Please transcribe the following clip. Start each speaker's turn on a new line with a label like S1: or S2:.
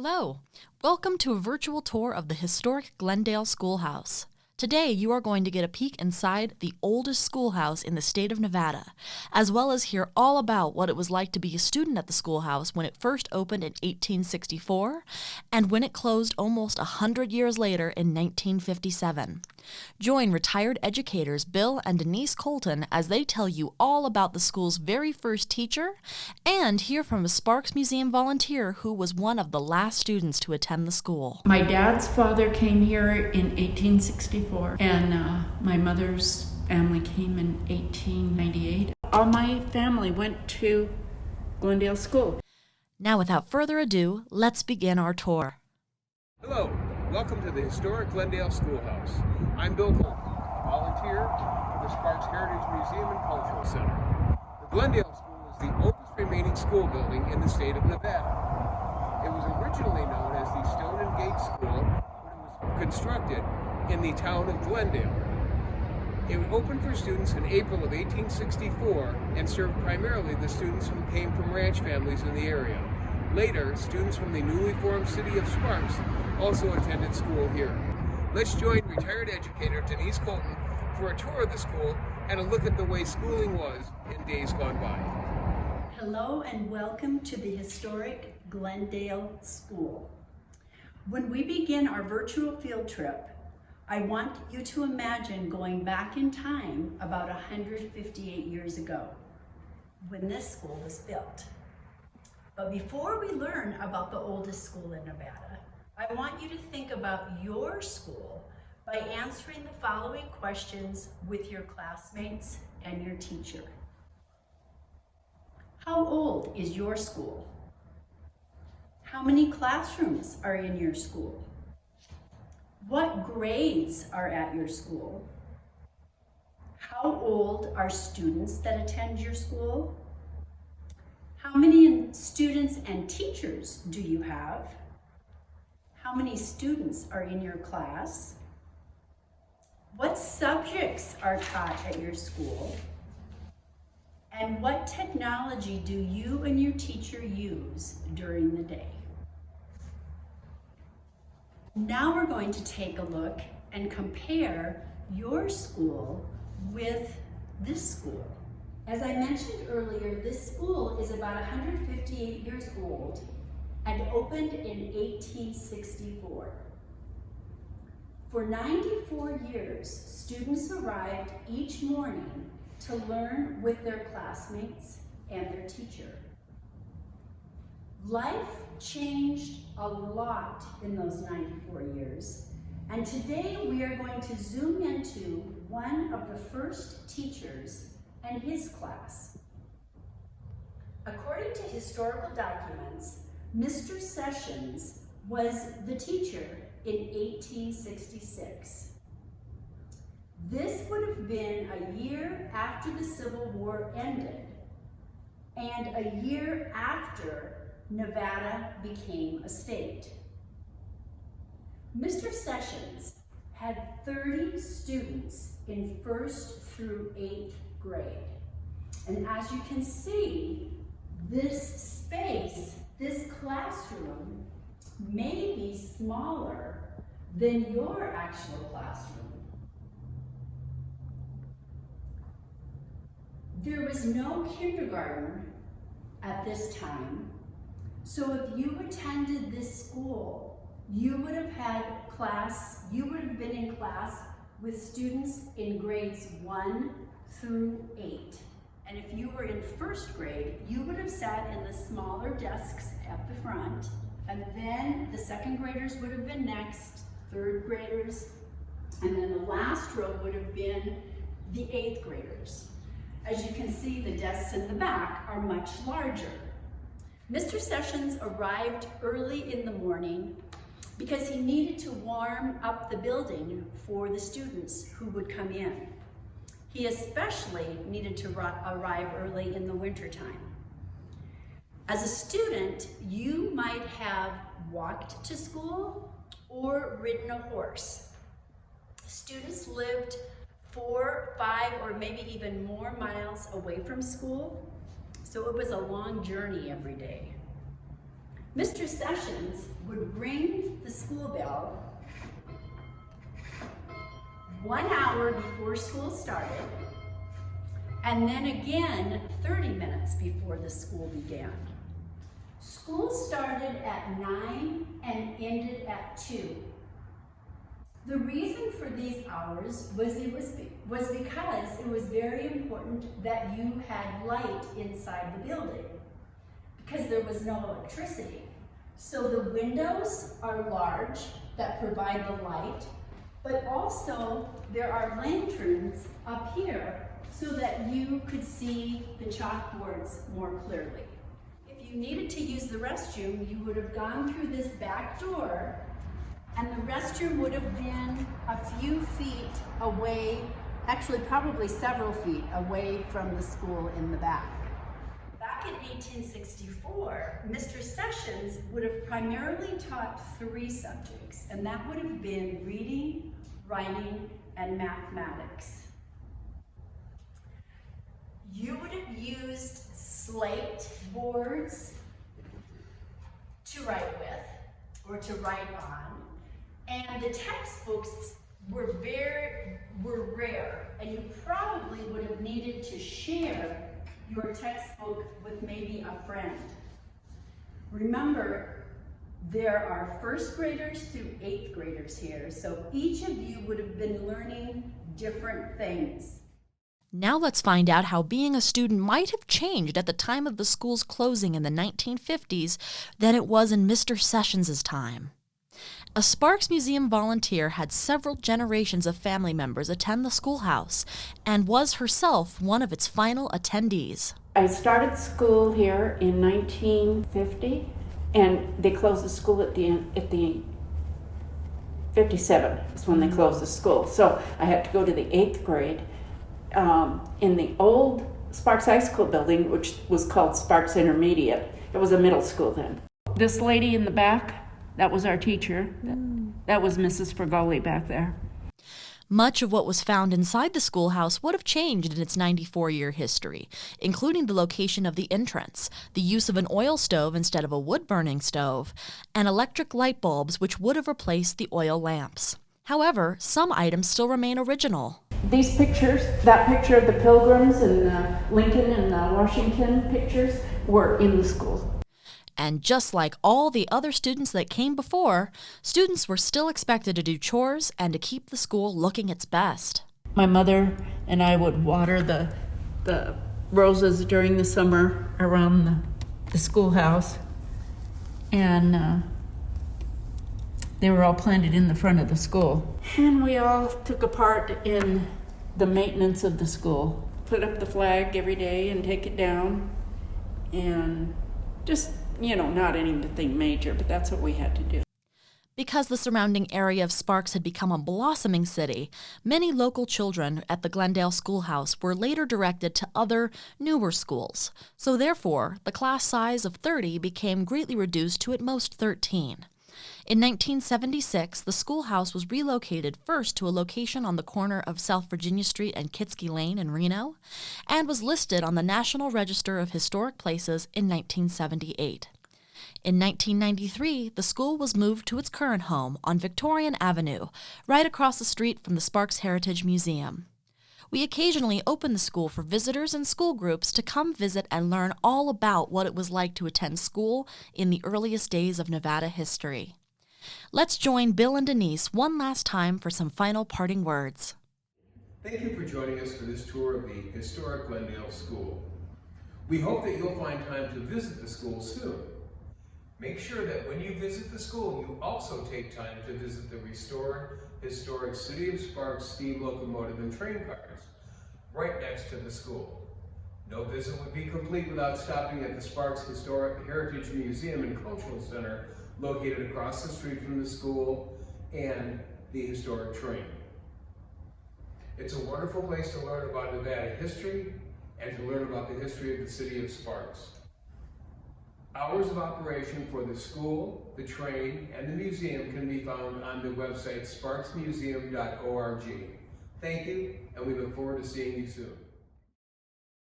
S1: Hello, welcome to a virtual tour of the historic Glendale Schoolhouse. Today you are going to get a peek inside the oldest schoolhouse in the state of Nevada, as well as hear all about what it was like to be a student at the schoolhouse when it first opened in 1864 and when it closed almost 100 years later in 1957. Join retired educators Bill and Denise Kolton as they tell you all about the school's very first teacher and hear from a Sparks Museum volunteer who was one of the last students to attend the school.
S2: My dad's father came here in 1864 and my mother's family came in 1898. All my family went to Glendale School.
S1: Now without further ado, let's begin our tour.
S3: Hello, welcome to the historic Glendale Schoolhouse. I'm Bill Kolton, volunteer for the Sparks Heritage Museum and Cultural Center. The Glendale School is the oldest remaining school building in the state of Nevada. It was originally known as the Stone and Gate School when it was constructed in the town of Glendale. It opened for students in April of 1864 and served primarily the students who came from ranch families in the area. Later, students from the newly formed city of Sparks also attended school here. Let's join retired educator Denise Kolton for a tour of the school and a look at the way schooling was in days gone by.
S4: Hello and welcome to the historic Glendale School. When we begin our virtual field trip, I want you to imagine going back in time about 158 years ago when this school was built. But before we learn about the oldest school in Nevada, I want you to think about your school by answering the following questions with your classmates and your teacher. How old is your school? How many classrooms are in your school? What grades are at your school? How old are students that attend your school? How many students and teachers do you have? How many students are in your class? What subjects are taught at your school? And what technology do you and your teacher use during the day? Now we're going to take a look and compare your school with this school. As I mentioned earlier, this school is about 158 years old and opened in 1864. For 94 years, students arrived each morning to learn with their classmates and their teacher. Life changed a lot in those 94 years, and today we are going to zoom into one of the first teachers and his class. According to historical documents, Mr. Sessions was the teacher in 1866. This would have been a year after the Civil War ended and a year after Nevada became a state. Mr. Sessions had 30 students in 1st through 8th grade. And as you can see, this space, this classroom, may be smaller than your actual classroom. There was no kindergarten at this time, so if you attended this school, you would have been in class with students in grades 1 through 8. And if you were in 1st grade, you would have sat in the smaller desks at the front, and then the 2nd graders would have been next, 3rd graders, and then the last row would have been the 8th graders. As you can see, the desks in the back are much larger. Mr. Sessions arrived early in the morning because he needed to warm up the building for the students who would come in. He especially needed to arrive early in the wintertime. As a student, you might have walked to school or ridden a horse. Students lived 4, 5, or maybe even more miles away from school, so it was a long journey every day. Mr. Sessions would ring the school bell 1 hour before school started, and then again 30 minutes before the school began. School started at 9 and ended at 2. The reason for these hours was because it was very important that you had light inside the building, because there was no electricity. So the windows are large that provide the light, but also there are lanterns up here so that you could see the chalkboards more clearly. If you needed to use the restroom, you would have gone through this back door, and the restroom would have been a few feet away, actually probably several feet away from the school in the back. Back in 1864, Mr. Sessions would have primarily taught 3 subjects, and that would have been reading, writing, and mathematics. You would have used slate boards to write with or to write on, and the textbooks were rare, and you probably would have needed to share your textbook with maybe a friend. Remember, there are 1st graders through 8th graders here, so each of you would have been learning different things.
S1: Now let's find out how being a student might have changed at the time of the school's closing in the 1950s than it was in Mr. Sessions' time. A Sparks Museum volunteer had several generations of family members attend the schoolhouse and was herself one of its final attendees.
S2: I started school here in 1950, and they closed the school at the 57 is when they closed the school. So I had to go to the 8th grade in the old Sparks High School building, which was called Sparks Intermediate. It was a middle school then. This lady in the back, that was our teacher. That was Mrs. Fergoli back there.
S1: Much of what was found inside the schoolhouse would have changed in its 94-year history, including the location of the entrance, the use of an oil stove instead of a wood-burning stove, and electric light bulbs which would have replaced the oil lamps. However, some items still remain original.
S2: These pictures, that picture of the Pilgrims and the Lincoln and the Washington pictures, were in the school.
S1: And just like all the other students that came before, students were still expected to do chores and to keep the school looking its best.
S2: My mother and I would water the roses during the summer around the schoolhouse, and they were all planted in the front of the school. And we all took a part in the maintenance of the school. Put up the flag every day and take it down, and just, not anything major, but that's what we had to do.
S1: Because the surrounding area of Sparks had become a blossoming city, many local children at the Glendale Schoolhouse were later directed to other, newer schools. So therefore, the class size of 30 became greatly reduced to at most 13. In 1976, the schoolhouse was relocated first to a location on the corner of South Virginia Street and Kitsky Lane in Reno, and was listed on the National Register of Historic Places in 1978. In 1993, the school was moved to its current home on Victorian Avenue, right across the street from the Sparks Heritage Museum. We occasionally open the school for visitors and school groups to come visit and learn all about what it was like to attend school in the earliest days of Nevada history. Let's join Bill and Denise one last time for some final parting words.
S3: Thank you for joining us for this tour of the historic Glendale School. We hope that you'll find time to visit the school soon. Make sure that when you visit the school, you also take time to visit the restored historic City of Sparks steam locomotive and train cars right next to the school. No visit would be complete without stopping at the Sparks Historic Heritage Museum and Cultural Center located across the street from the school and the historic train. It's a wonderful place to learn about Nevada history and to learn about the history of the city of Sparks. Hours of operation for the school, the train, and the museum can be found on the website sparksmuseum.org. Thank you, and we look forward to seeing you soon.